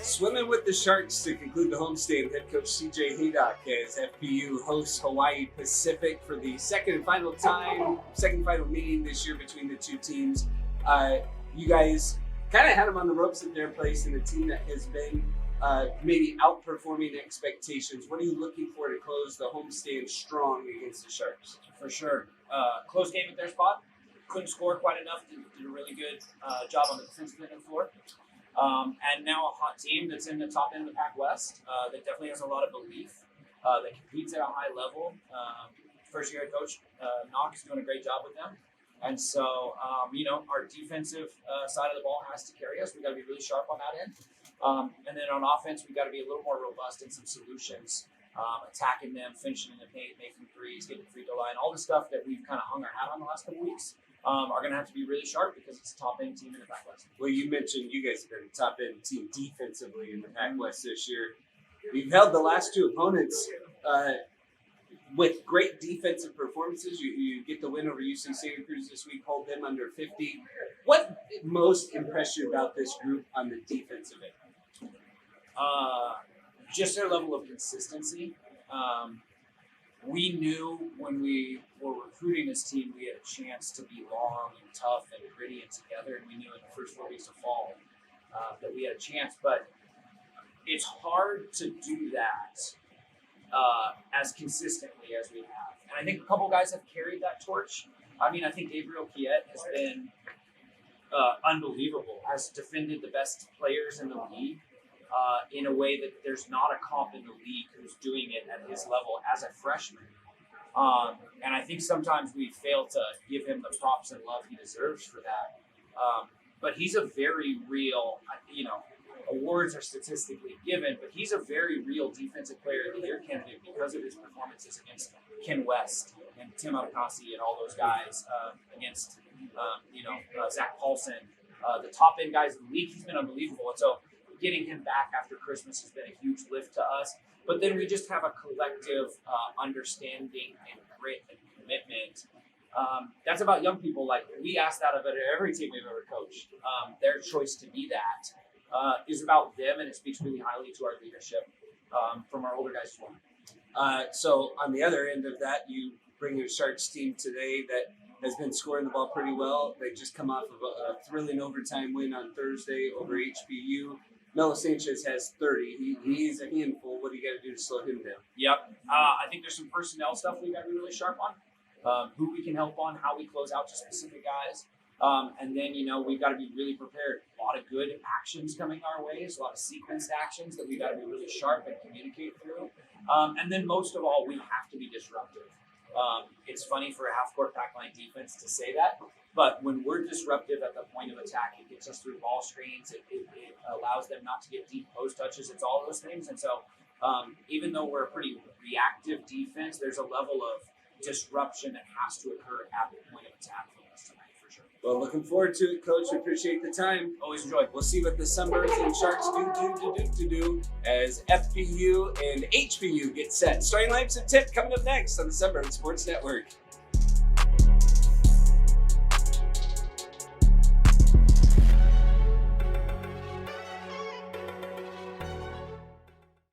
Swimming with the Sharks to conclude the homestand. Head coach CJ Haydock as FPU hosts Hawaii Pacific for the second final meeting this year between the two teams. You guys kind of had them on the ropes at their place in a team that has been maybe outperforming expectations. What are you looking for to close the homestand strong against the Sharks? For sure. Close game at their spot. Couldn't score quite enough. Did a really good job on the defensive end of the floor. And now a hot team that's in the top end of the Pac West that definitely has a lot of belief, that competes at a high level. First-year head coach Knox is doing a great job with them. And so, our defensive side of the ball has to carry us. We got to be really sharp on that end. And then on offense, we got to be a little more robust in some solutions, attacking them, finishing in the paint, making threes, getting free throw line, all the stuff that we've kind of hung our hat on the last couple weeks. Are going to have to be really sharp because it's a top-end team in the Pac West. Well, you mentioned you guys have been a top-end team defensively in the Pac West this year. You've held the last two opponents with great defensive performances. You get the win over UC Santa Cruz this week, hold them under 50. What most impressed you about this group on the defensive end? Just their level of consistency. We knew when we were recruiting this team, we had a chance to be long and tough and gritty and together, and we knew in the first 4 weeks of fall that we had a chance. But it's hard to do that as consistently as we have. And I think a couple guys have carried that torch. I think Gabriel Kiet has been unbelievable, has defended the best players in the league. In a way that there's not a comp in the league who's doing it at his level as a freshman. And I think sometimes we fail to give him the props and love he deserves for that. But he's a very real, awards are statistically given, but he's a very real defensive player of the year candidate because of his performances against Ken West and Tim Aukasi and all those guys, against, Zach Paulson, the top end guys in the league. He's been unbelievable. And so getting him back after Christmas has been a huge lift to us. But then we just have a collective understanding and grit and commitment. That's about young people. Like, we ask that of every team we've ever coached. Their choice to be that is about them, and it speaks really highly to our leadership from our older guys as well. So on the other end of that, you bring your Sharks team today that has been scoring the ball pretty well. They just come off of a thrilling overtime win on Thursday over HBU. Melo Sanchez has 30. He's a handful. What do you got to do to slow him down? Yep. I think there's some personnel stuff we got to be really sharp on, who we can help on, how we close out to specific guys. And then, we've got to be really prepared. A lot of good actions coming our ways, a lot of sequenced actions that we got to be really sharp and communicate through. And then most of all, we have to be disruptive. It's funny for a half-court pack-line defense to say that, but when we're disruptive at the point of attack, it gets us through ball screens. It allows them not to get deep post touches. It's all those things. And so even though we're a pretty reactive defense, there's a level of disruption that has to occur at the point of attack for us tonight, for sure. Well, looking forward to it, Coach. We appreciate the time. Always enjoy. We'll see what the Sunbirds and Sharks do as FPU and HBU get set. Starting lineups at 10 coming up next on the Sunbird Sports Network.